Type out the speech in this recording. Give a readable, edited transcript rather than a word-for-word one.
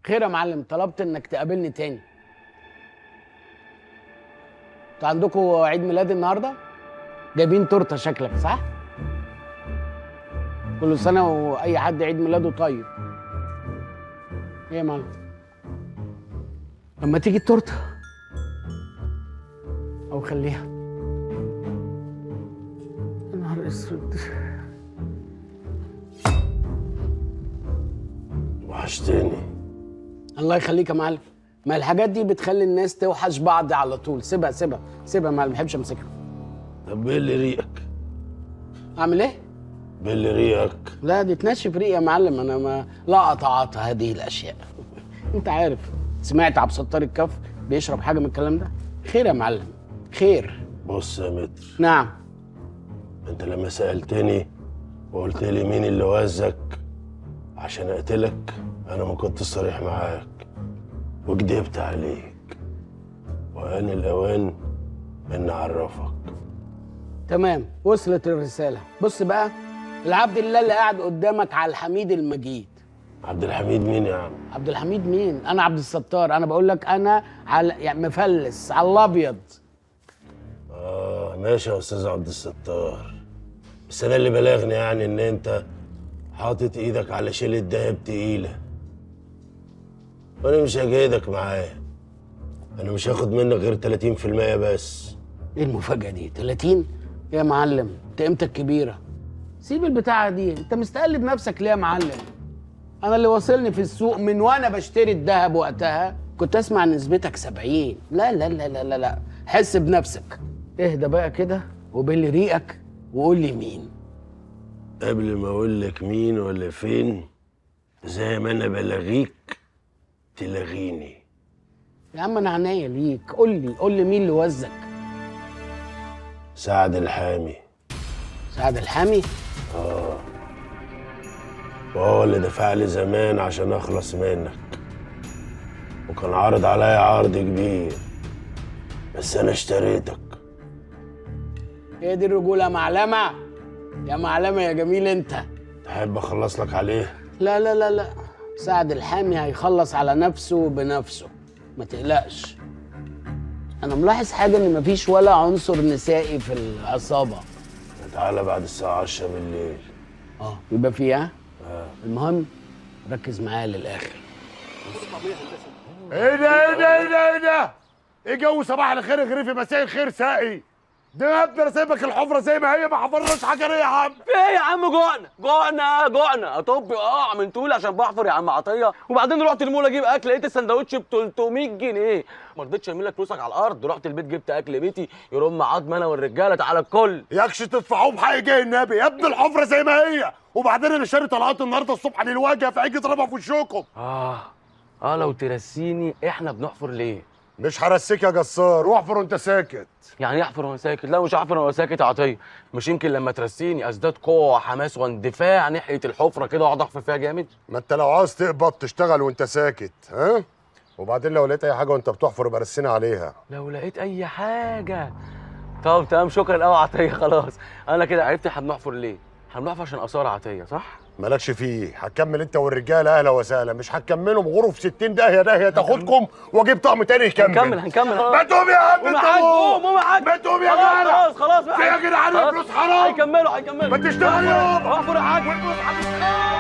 خير يا معلم، طلبت انك تقابلني تاني. انتوا عندكم عيد ميلاد النهارده؟ جايبين تورته شكلك، صح؟ كل سنه واي حد عيد ميلاده طيب. ايه يا معلم؟ لما تيجي التورته او خليها. يا نهار اسود. وحشتني. الله يخليك يا معلم. ما الحاجات دي بتخلي الناس توحش بعض على طول. سيبها سيبها سيبها يا معلم، ما بحبش امسكها. طب بلي ريقك. اعمل ايه؟ بلي ريقك. لا دي تنشف ريقي يا معلم، انا ما لا اتعاطى هذه الاشياء. انت عارف، سمعت عبد الستار الكف بيشرب حاجه من الكلام ده؟ خير يا معلم، خير. بص يا متر، نعم. انت لما سألتني وقلت لي مين اللي وزك عشان اقتلك، انا ما كنت صريح معاك وكدبت عليك، وآن الأوان إن أعرفك. تمام، وصلت الرساله. بص بقى، العبد الله اللي قاعد قدامك على الحميد المجيد. عبد الحميد مين يا عم؟ عبد الحميد مين؟ انا عبد الستار، انا بقول لك انا على يعني مفلس على الابيض. ماشي يا أستاذ عبد الستار، بس أنا اللي بلغني يعني إن أنت حاطط إيدك على شيلة دهب تقيلة، وأنا مش هجيدك معايا. أنا مش هاخد منك غير 30% بس. ايه المفاجأة دي؟ 30؟ يا معلم انت قيمتك كبيرة، سيب البتاعة دي. انت مستقلب نفسك ليه يا معلم؟ انا اللي واصلني في السوق من وانا بشتري الذهب وقتها كنت اسمع نسبتك 70. لا لا لا لا لا لا، حس بنفسك. اهدى بقى كده وبلي ريقك وقول لي مين. قبل ما أقول لك مين ولا فين، زي ما أنا بلغيك تلغيني. يا عم انا عينيا ليك، قول لي مين اللي وزك؟ سعد الحامي. سعد الحامي؟ وهو اللي دفع لي زمان عشان اخلص منك، وكان عارض عليا عرض كبير، بس انا اشتريتك. هي دي الرجولة يا معلمة، يا معلمة يا جميل انت. تحب اخلص لك عليه؟ لا لا لا لا، سعد الحامي هيخلص على نفسه بنفسه، ما تقلقش. انا ملاحظ حاجة ان مفيش ولا عنصر نسائي في العصابة. تعالى بعد الساعة 10 بالليل. يبقى فيها. المهم ركز معايا للاخر. ايه ده ايه ده ايه ده ايه ده؟ ايه جو صباح الخير غريفي مساء الخير ساقي؟ ده يا ابني انا سايبك الحفره زي ما هي، ما حفرناش حاجه ليه يا عم؟ في ايه يا عم؟ جوعنا اطب اقع من طول عشان بحفر يا عم عطيه، وبعدين رحت المول اجيب اكل لقيت السندوتش ب 300 جنيه، ما رضيتش ارمي لك فلوسك على الارض، رحت البيت جبت اكل بيتي يرم عظم انا والرجاله. تعالى الكل ياكش تدفعوه بحق جاي النبي يا ابني، الحفره زي ما هي، وبعدين انا شاري طلعات النهارده الصبح للواجهه فهيجي يضربها في وشكم. لو ترسيني احنا بنحفر ليه؟ مش هرسيك يا جسار، واحفر وانت ساكت. يعني احفر وانا ساكت؟ لا مش هحفر وانا ساكت يا عطيه، مش يمكن لما ترسيني ازداد قوه وحماس واندفاع ناحيه الحفره كده واقعد احفر فيها جامد؟ ما انت لو عاوز تقبض تشتغل وانت ساكت، ها؟ وبعدين لو لقيت اي حاجه وانت بتحفر يبقى رسينا عليها. لو لقيت اي حاجه. طب تمام، شكرا قوي عطيه. خلاص انا كده عرفت احنا بنحفر ليه. احنا بنحفر عشان اثار عطيه، صح؟ مالكش فيه، هتكمل انت والرجاله اهلا وسهلا، مش هتكملوا بغرف 60 داهيه تاخدكم واجيب طقم تاني يكمل. هنكمل. ما تقوم يا عم انت، قوم يا حاج. ما تقوم يا جدع. خلاص في يا جدعان الفلوس حرام. هيكملوا ما تشتغل يابا. احفر يا حاج.